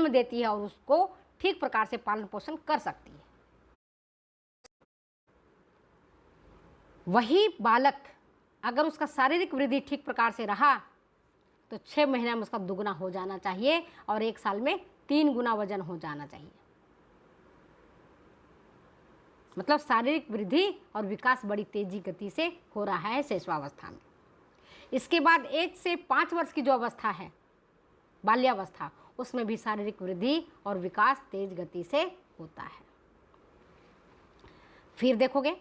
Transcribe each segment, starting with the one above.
जन्म देती है और उसको ठीक प्रकार से पालन पोषण कर सकती है। वही बालक अगर उसका शारीरिक वृद्धि ठीक प्रकार से रहा तो 6 महीने में उसका दुगना हो जाना चाहिए और 1 साल में 3 गुना वजन हो जाना चाहिए। मतलब शारीरिक वृद्धि और विकास बड़ी तेजी गति से हो रहा है शैशवावस्था में। इसके बाद 1 से 5 वर्ष की जो अवस्था है, बाल्यावस्था, उसमें भी शारीरिक वृद्धि और विकास तेज गति से होता है। फिर देखोगे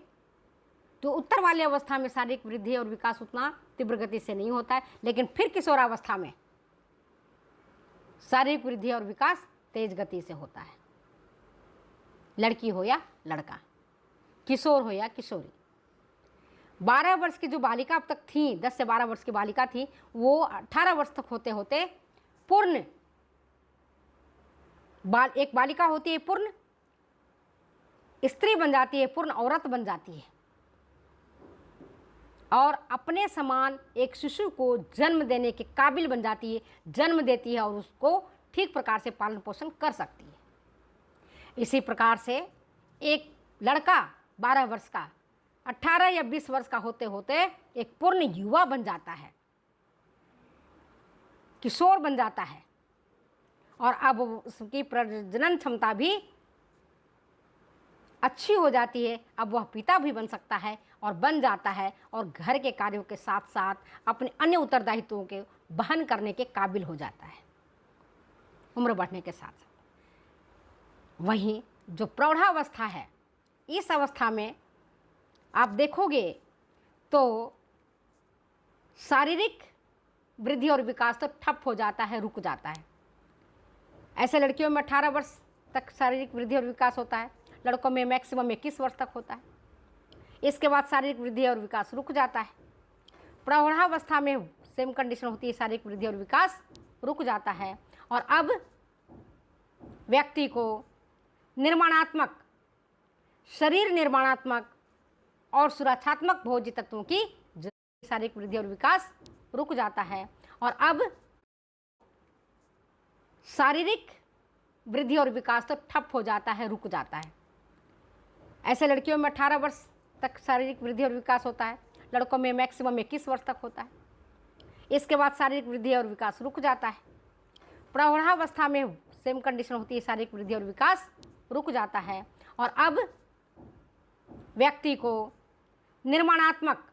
तो उत्तर वाली अवस्था में शारीरिक वृद्धि और विकास उतना तीव्र गति से नहीं होता है, लेकिन फिर किशोरावस्था में शारीरिक वृद्धि और विकास तेज गति से होता है। लड़की हो या लड़का, किशोर हो या किशोरी। 12 वर्ष की जो बालिका अब तक थी, 10 से 12 वर्ष की बालिका थी, वो 18 वर्ष तक होते होते पूर्ण एक बालिका होती है, पूर्ण स्त्री बन जाती है, पूर्ण औरत बन जाती है और अपने समान एक शिशु को जन्म देने के काबिल बन जाती है, जन्म देती है और उसको ठीक प्रकार से पालन पोषण कर सकती है। इसी प्रकार से एक लड़का 12 वर्ष का 18 या 20 वर्ष का होते होते एक पूर्ण युवा बन जाता है, किशोर बन जाता है और अब उसकी प्रजनन क्षमता भी अच्छी हो जाती है। अब वह पिता भी बन सकता है और बन जाता है और घर के कार्यों के साथ साथ अपने अन्य उत्तरदायित्वों के वहन करने के काबिल हो जाता है उम्र बढ़ने के साथ साथ। वहीं जो प्रौढ़ावस्था है, इस अवस्था में आप देखोगे तो शारीरिक वृद्धि और विकास तो ठप हो जाता है, रुक जाता है। ऐसे लड़कियों में 18 वर्ष तक शारीरिक वृद्धि और विकास होता है, लड़कों में मैक्सिमम 21 वर्ष तक होता है। इसके बाद शारीरिक वृद्धि और विकास रुक जाता है। प्रौढ़ावस्था में सेम कंडीशन होती है, शारीरिक वृद्धि और विकास रुक जाता है और अब व्यक्ति को निर्माणात्मक, शरीर निर्माणात्मक और सुरक्षात्मक भोज्य तत्वों की शारीरिक वृद्धि और विकास रुक जाता है और अब शारीरिक वृद्धि और विकास तो ठप हो जाता है, रुक जाता है। ऐसे लड़कियों में 18 वर्ष तक शारीरिक वृद्धि और विकास होता है, लड़कों में मैक्सिमम 21 वर्ष तक होता है। इसके बाद शारीरिक वृद्धि और विकास रुक जाता है। प्रौढ़ावस्था में सेम कंडीशन होती है, शारीरिक वृद्धि और विकास रुक जाता है और अब व्यक्ति को निर्माणात्मक,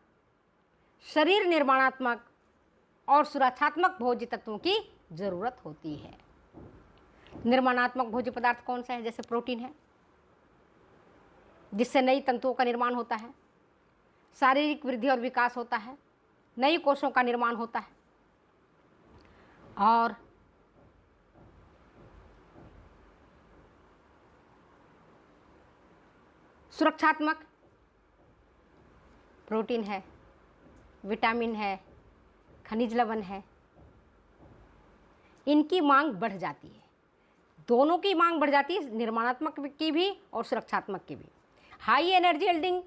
शरीर निर्माणात्मक और सुरक्षात्मक भोज्य तत्वों की जरूरत होती है। निर्माणात्मक भोज्य पदार्थ कौन सा है? जैसे प्रोटीन है, जिससे नई तंतुओं का निर्माण होता है, शारीरिक वृद्धि और विकास होता है, नई कोषों का निर्माण होता है और सुरक्षात्मक प्रोटीन है, विटामिन है, खनिज लवण है, इनकी मांग बढ़ जाती है। दोनों की मांग बढ़ जाती है, निर्माणात्मक की भी और सुरक्षात्मक की भी। हाई एनर्जी यील्डिंग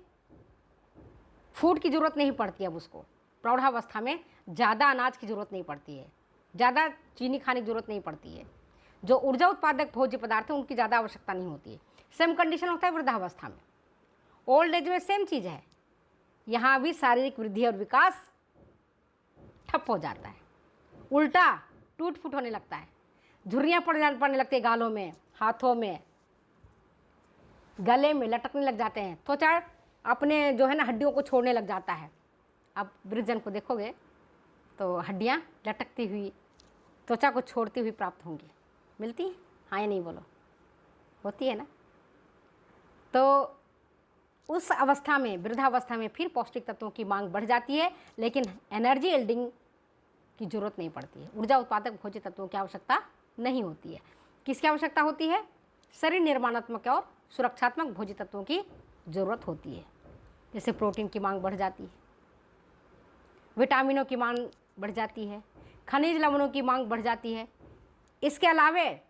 फूड की ज़रूरत नहीं पड़ती अब उसको। प्रौढ़ावस्था में ज़्यादा अनाज की ज़रूरत नहीं पड़ती है, ज़्यादा चीनी खाने की ज़रूरत नहीं पड़ती है। जो ऊर्जा उत्पादक भोज्य पदार्थ हैं उनकी ज़्यादा आवश्यकता नहीं होती है। सेम कंडीशन होता है वृद्धावस्था में। ओल्ड एज में सेम चीज़ है, यहाँ भी शारीरिक वृद्धि और विकास ठप हो जाता है, उल्टा टूट फूट होने लगता है, झुर्रियाँ पड़ने लगती है गालों में, हाथों में, गले में लटकने लग जाते हैं। त्वचा अपने जो है ना हड्डियों को छोड़ने लग जाता है। अब वृद्धजन को देखोगे तो हड्डियाँ लटकती हुई, त्वचा को छोड़ती हुई प्राप्त होंगी, मिलती हैं? हाँ या नहीं बोलो, होती है ना। तो उस अवस्था में, वृद्धावस्था में फिर पौष्टिक तत्वों की मांग बढ़ जाती है, लेकिन एनर्जी यील्डिंग की जरूरत नहीं पड़ती है, ऊर्जा उत्पादक भोज्य तत्वों की आवश्यकता नहीं होती है। किसकी आवश्यकता होती है? शरीर निर्माणात्मक और सुरक्षात्मक भोज्य तत्वों की जरूरत होती है। जैसे प्रोटीन की मांग बढ़ जाती है, विटामिनों की मांग बढ़ जाती है, खनिज लवणों की मांग बढ़ जाती है। इसके अलावे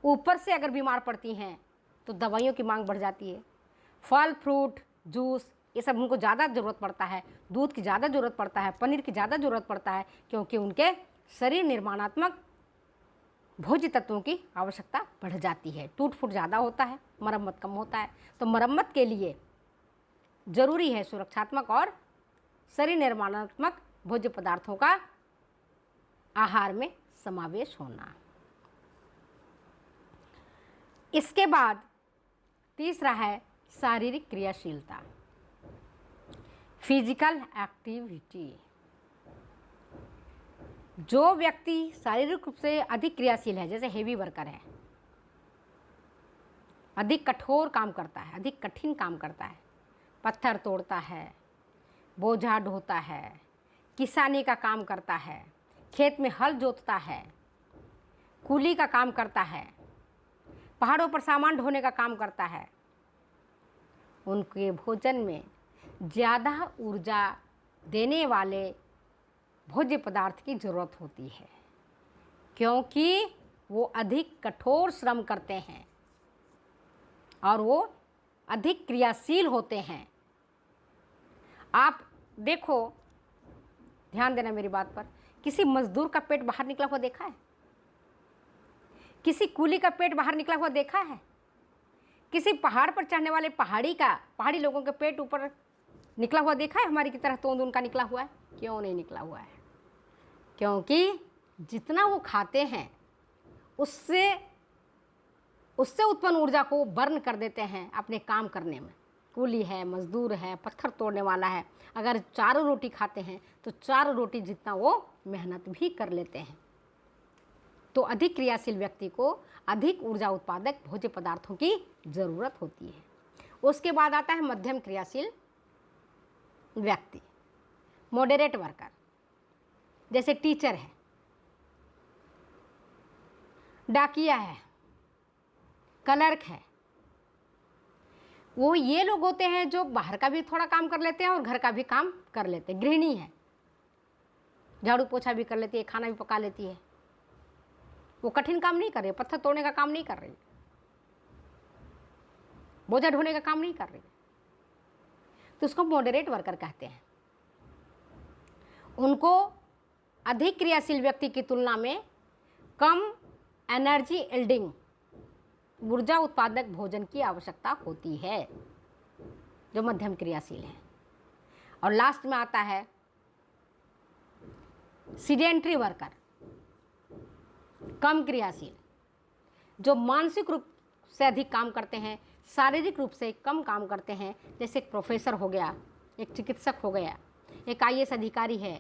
ऊपर से अगर बीमार पड़ती हैं तो दवाइयों की मांग बढ़ जाती है। फल, फ्रूट, जूस, ये सब उनको ज़्यादा ज़रूरत पड़ता है, दूध की ज़्यादा ज़रूरत पड़ता है, पनीर की ज़्यादा ज़रूरत पड़ता है, क्योंकि उनके शरीर निर्माणात्मक भोज्य तत्वों की आवश्यकता बढ़ जाती है। टूट फूट ज़्यादा होता है, मरम्मत कम होता है। तो मरम्मत के लिए जरूरी है सुरक्षात्मक और शरीर निर्माणात्मक भोज्य पदार्थों का आहार में समावेश होना। इसके बाद तीसरा है शारीरिक क्रियाशीलता, फिजिकल एक्टिविटी। जो व्यक्ति शारीरिक रूप से अधिक क्रियाशील है, जैसे हेवी वर्कर है, अधिक कठोर काम करता है, अधिक कठिन काम करता है, पत्थर तोड़ता है, बोझा ढोता है, किसानी का काम करता है, खेत में हल जोतता है, कूली का काम करता है, पहाड़ों पर सामान ढोने का काम करता है, उनके भोजन में ज़्यादा ऊर्जा देने वाले भोज्य पदार्थ की ज़रूरत होती है, क्योंकि वो अधिक कठोर श्रम करते हैं और वो अधिक क्रियाशील होते हैं। आप देखो, ध्यान देना मेरी बात पर, किसी मजदूर का पेट बाहर निकला हुआ देखा है? किसी कूली का पेट बाहर निकला हुआ देखा है? किसी पहाड़ पर चढ़ने वाले पहाड़ी लोगों के पेट ऊपर निकला हुआ देखा है? हमारी की तरह तोंद उनका निकला हुआ है? क्यों नहीं निकला हुआ है? क्योंकि जितना वो खाते हैं उससे उत्पन्न ऊर्जा को बर्न कर देते हैं अपने काम करने में। कूली है, मजदूर है, पत्थर तोड़ने वाला है, अगर 4 रोटी खाते हैं तो 4 रोटी जितना वो मेहनत भी कर लेते हैं। तो अधिक क्रियाशील व्यक्ति को अधिक ऊर्जा उत्पादक भोज्य पदार्थों की ज़रूरत होती है। उसके बाद आता है मध्यम क्रियाशील व्यक्ति, मॉडरेट वर्कर, जैसे टीचर है, डाकिया है, क्लर्क है। वो ये लोग होते हैं जो बाहर का भी थोड़ा काम कर लेते हैं और घर का भी काम कर लेते हैं। गृहिणी है, झाड़ू पोछा भी कर लेती है, खाना भी पका लेती है। वो कठिन काम नहीं कर रही, पत्थर तोड़ने का काम नहीं कर रही, बोझा ढोने का काम नहीं कर रही, तो उसको मॉडरेट वर्कर कहते हैं। उनको अधिक क्रियाशील व्यक्ति की तुलना में कम एनर्जी यील्डिंग ऊर्जा उत्पादक भोजन की आवश्यकता होती है, जो मध्यम क्रियाशील है। और लास्ट में आता है सीडेंट्री वर्कर, कम क्रियाशील, जो मानसिक रूप से अधिक काम करते हैं, शारीरिक रूप से कम काम करते हैं। जैसे एक प्रोफेसर हो गया, एक चिकित्सक हो गया, एक IAS अधिकारी है,